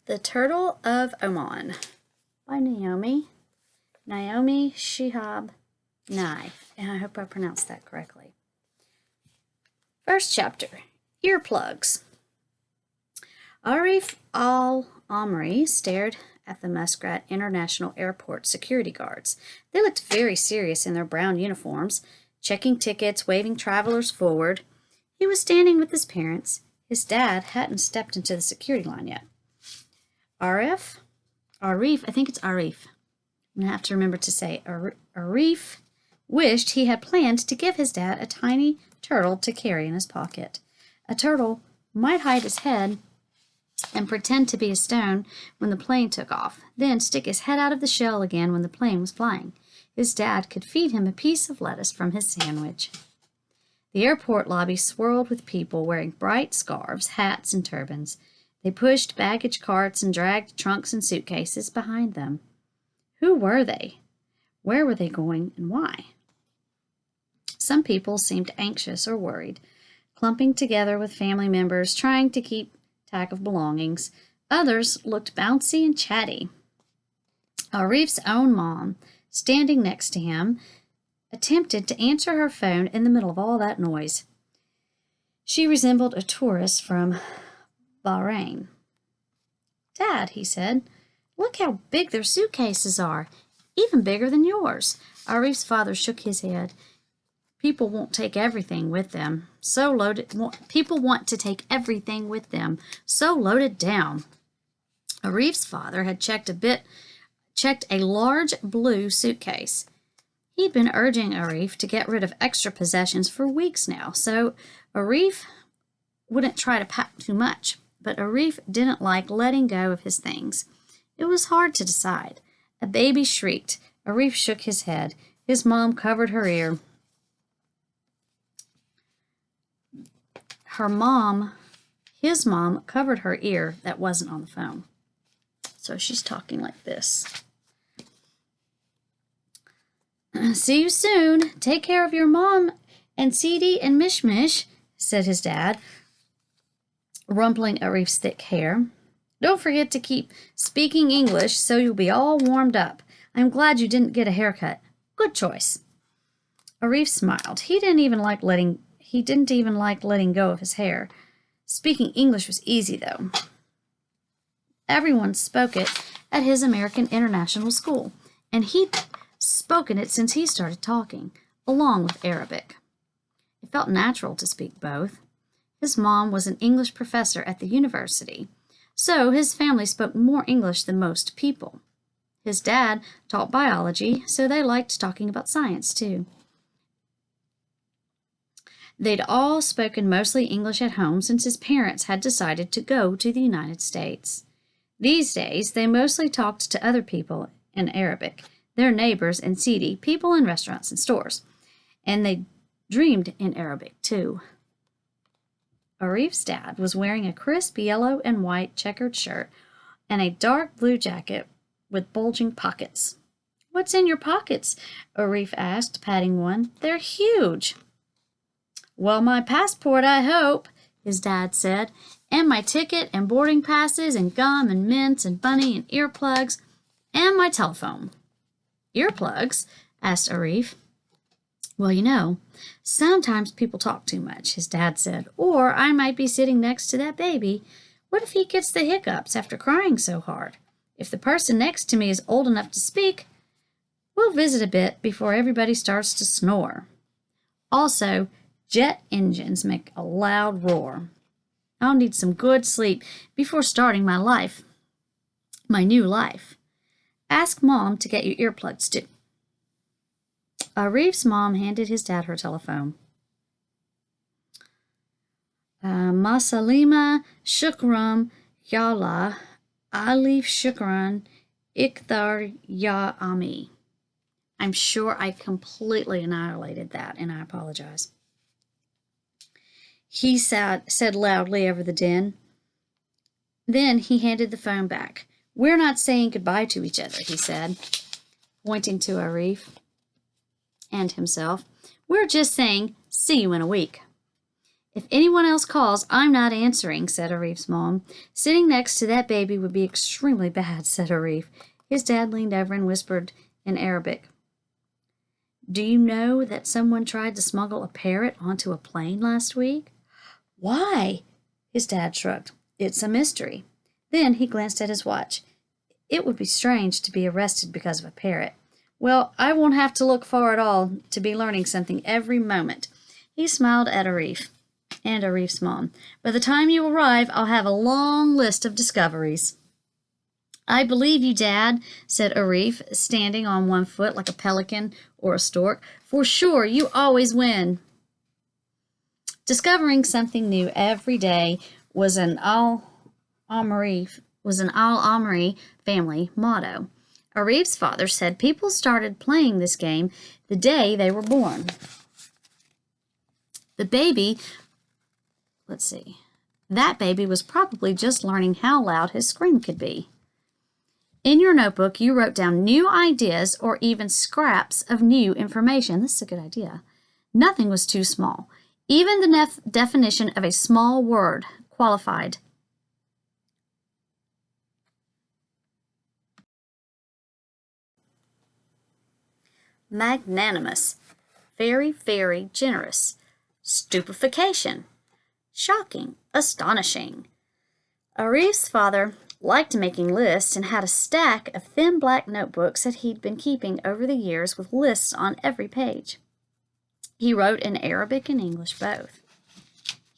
The Turtle of Oman by Naomi Shihab Nye, and I hope I pronounced that correctly. First chapter, Earplugs. Arif al-Amri stared at the Muscat International Airport security guards. They looked very serious in their brown uniforms, checking tickets, waving travelers forward. He was standing with his parents. His dad hadn't stepped into the security line yet. Arif, I think it's Arif. I'm going to have to remember to say Arif wished he had planned to give his dad a tiny turtle to carry in his pocket. A turtle might hide his head and pretend to be a stone when the plane took off, then stick his head out of the shell again when the plane was flying. His dad could feed him a piece of lettuce from his sandwich. The airport lobby swirled with people wearing bright scarves, hats, and turbans. They pushed baggage carts and dragged trunks and suitcases behind them. Who were they? Where were they going, and why? Some people seemed anxious or worried, clumping together with family members, trying to keep track of belongings. Others looked bouncy and chatty. Arif's own mom, standing next to him, attempted to answer her phone in the middle of all that noise. She resembled a tourist from Bahrain. "Dad," he said, "look how big their suitcases are, even bigger than yours." Arif's father shook his head. People want to take everything with them, so loaded down. Arif's father had checked a large blue suitcase. He'd been urging Arif to get rid of extra possessions for weeks now, so Arif wouldn't try to pack too much. But Arif didn't like letting go of his things. It was hard to decide. A baby shrieked. Arif shook his head. His mom covered her ear. His mom covered her ear that wasn't on the phone. So she's talking like this. "See you soon. Take care of your mom and Sidi and Mishmish," said his dad, rumpling Arif's thick hair. "Don't forget to keep speaking English so you'll be all warmed up. I'm glad you didn't get a haircut. Good choice." Arif smiled. He didn't even like letting go of his hair. Speaking English was easy, though. Everyone spoke it at his American International School, and he'd spoken it since he started talking, along with Arabic. It felt natural to speak both. His mom was an English professor at the university, so his family spoke more English than most people. His dad taught biology, so they liked talking about science, too. They'd all spoken mostly English at home since his parents had decided to go to the United States. These days, they mostly talked to other people in Arabic, their neighbors and Sidi, people in restaurants and stores. And they dreamed in Arabic, too. Arif's dad was wearing a crisp yellow and white checkered shirt and a dark blue jacket with bulging pockets. "What's in your pockets?" Arif asked, patting one. "They're huge." "Well, my passport, I hope," his dad said, "and my ticket and boarding passes and gum and mints and bunny and earplugs and my telephone." "Earplugs?" asked Arif. "Well, sometimes people talk too much," his dad said, "or I might be sitting next to that baby. What if he gets the hiccups after crying so hard? If the person next to me is old enough to speak, we'll visit a bit before everybody starts to snore. Also, jet engines make a loud roar. I'll need some good sleep before starting my new life. Ask Mom to get you earplugs, too." Arif's mom handed his dad her telephone. "Masalima shukran yallah, alif shukran ikthar ya ami." I'm sure I completely annihilated that, and I apologize. He said loudly over the din. Then he handed the phone back. "We're not saying goodbye to each other," he said, pointing to Arif and himself. "We're just saying, see you in a week." If anyone else calls, I'm not answering, said Arif's mom. Sitting next to that baby would be extremely bad, said Arif. His dad leaned over and whispered in Arabic, Do you know that someone tried to smuggle a parrot onto a plane last week? Why? His dad shrugged. It's a mystery. Then he glanced at his watch. It would be strange to be arrested because of a parrot. Well, I won't have to look far at all to be learning something every moment. He smiled at Arif and Arif's mom. By the time you arrive, I'll have a long list of discoveries. I believe you, Dad, said Arif, standing on one foot like a pelican or a stork. For sure, you always win. Discovering something new every day was an Al-Amri family motto. Arif's father said people started playing this game the day they were born. That baby was probably just learning how loud his scream could be. In your notebook, you wrote down new ideas or even scraps of new information. This is a good idea. Nothing was too small. Even the definition of a small word qualified. Magnanimous, very, very generous. Stupefaction, shocking, astonishing. Arif's father liked making lists and had a stack of thin black notebooks that he'd been keeping over the years with lists on every page. He wrote in Arabic and English both.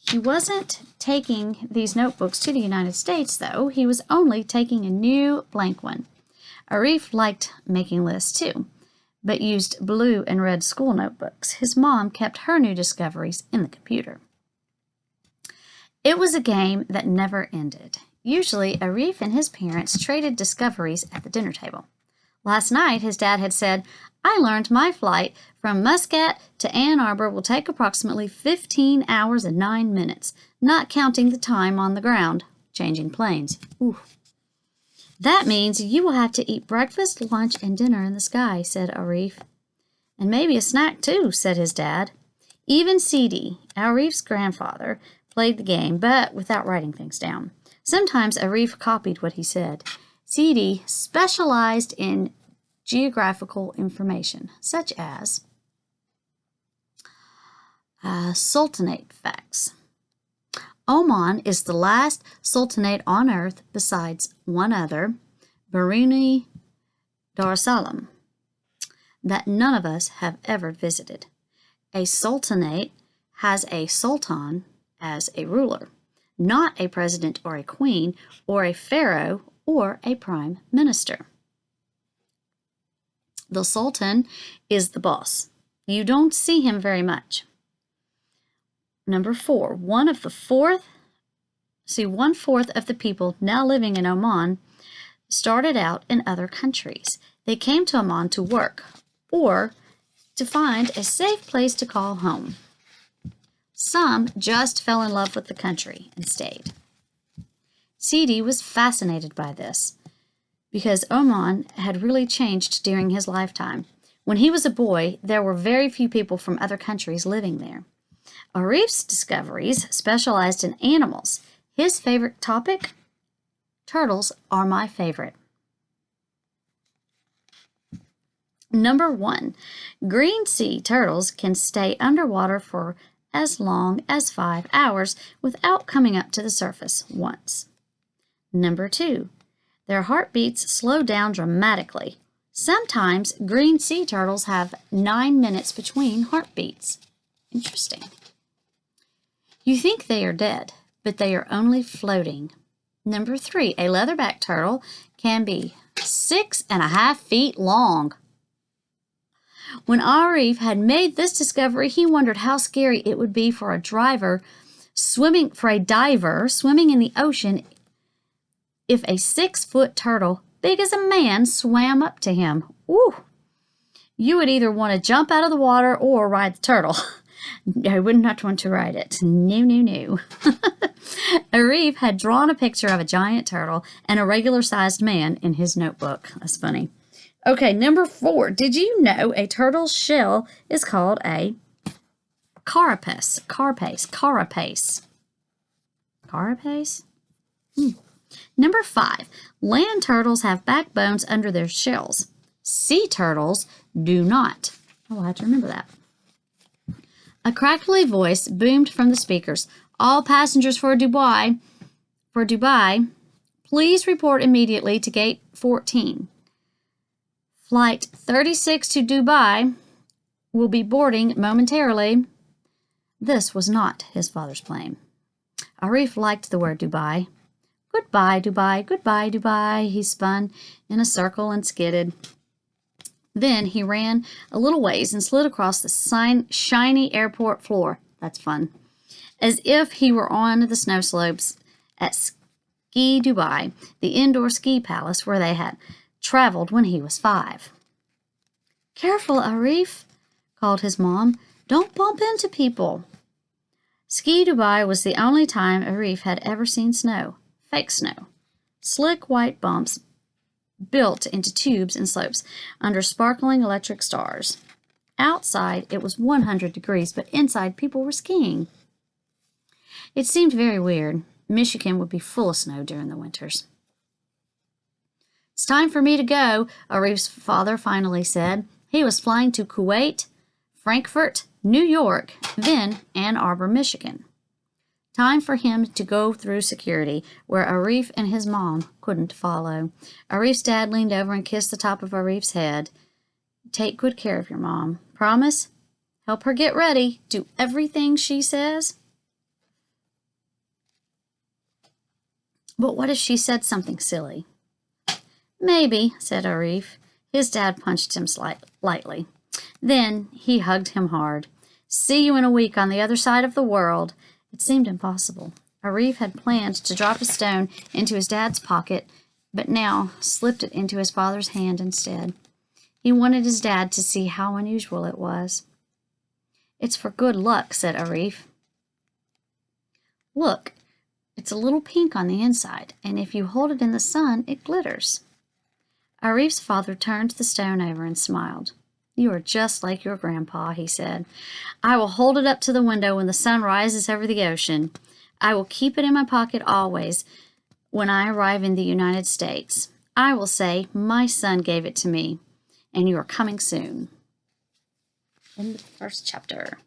He wasn't taking these notebooks to the United States, though. He was only taking a new blank one. Arif liked making lists, too, but used blue and red school notebooks. His mom kept her new discoveries in the computer. It was a game that never ended. Usually, Arif and his parents traded discoveries at the dinner table. Last night, his dad had said, I learned my flight from Muscat to Ann Arbor will take approximately 15 hours and 9 minutes, not counting the time on the ground, changing planes. Ooh. That means you will have to eat breakfast, lunch, and dinner in the sky, said Arif. And maybe a snack, too, said his dad. Even Sidi, Arif's grandfather, played the game, but without writing things down. Sometimes Arif copied what he said. Sidi specialized in geographical information, such as sultanate facts. Oman is the last sultanate on earth besides one other, Brunei Darussalam, that none of us have ever visited. A sultanate has a sultan as a ruler, not a president or a queen or a pharaoh or a prime minister. The sultan is the boss. You don't see him very much. Number 4, one-fourth of the people now living in Oman started out in other countries. They came to Oman to work or to find a safe place to call home. Some just fell in love with the country and stayed. Sidi was fascinated by this because Oman had really changed during his lifetime. When he was a boy, there were very few people from other countries living there. Arif's discoveries specialized in animals. His favorite topic? Turtles are my favorite. Number 1, green sea turtles can stay underwater for as long as 5 hours without coming up to the surface once. Number 2, their heartbeats slow down dramatically. Sometimes green sea turtles have 9 minutes between heartbeats. Interesting. You think they are dead, but they are only floating. Number 3, a leatherback turtle can be 6.5 feet long. When Arif had made this discovery, he wondered how scary it would be for a diver swimming in the ocean if a 6-foot turtle, big as a man, swam up to him. Ooh! You would either want to jump out of the water or ride the turtle. I would not want to ride it. No, no, no. Arif had drawn a picture of a giant turtle and a regular-sized man in his notebook. That's funny. Okay, number 4. Did you know a turtle's shell is called a carapace. Carapace. Carapace. Carapace? Number 5. Land turtles have backbones under their shells. Sea turtles do not. Oh, I have to remember that. A crackly voice boomed from the speakers. All passengers for Dubai, please report immediately to gate 14. Flight 36 to Dubai will be boarding momentarily. This was not his father's plane. Arif liked the word Dubai. Goodbye, Dubai, goodbye, Dubai. He spun in a circle and skidded. Then he ran a little ways and slid across the shiny airport floor. That's fun. As if he were on the snow slopes at Ski Dubai, the indoor ski palace where they had traveled when he was 5. Careful, Arif, called his mom. Don't bump into people. Ski Dubai was the only time Arif had ever seen snow. Fake snow. Slick white bumps built into tubes and slopes under sparkling electric stars. Outside, it was 100 degrees, but inside, people were skiing. It seemed very weird. Michigan would be full of snow during the winters. It's time for me to go, Arif's father finally said. He was flying to Kuwait, Frankfurt, New York, then Ann Arbor, Michigan. Time for him to go through security, where Arif and his mom couldn't follow. Arif's dad leaned over and kissed the top of Arif's head. Take good care of your mom. Promise? Help her get ready. Do everything she says. But what if she said something silly? Maybe, said Arif. His dad punched him lightly. Then he hugged him hard. See you in a week on the other side of the world. It seemed impossible. Arif had planned to drop a stone into his dad's pocket, but now slipped it into his father's hand instead. He wanted his dad to see how unusual it was. It's for good luck, said Arif. Look, it's a little pink on the inside, and if you hold it in the sun, it glitters. Arif's father turned the stone over and smiled. You are just like your grandpa, he said. I will hold it up to the window when the sun rises over the ocean. I will keep it in my pocket always when I arrive in the United States. I will say, my son gave it to me, and you are coming soon. End of the first chapter.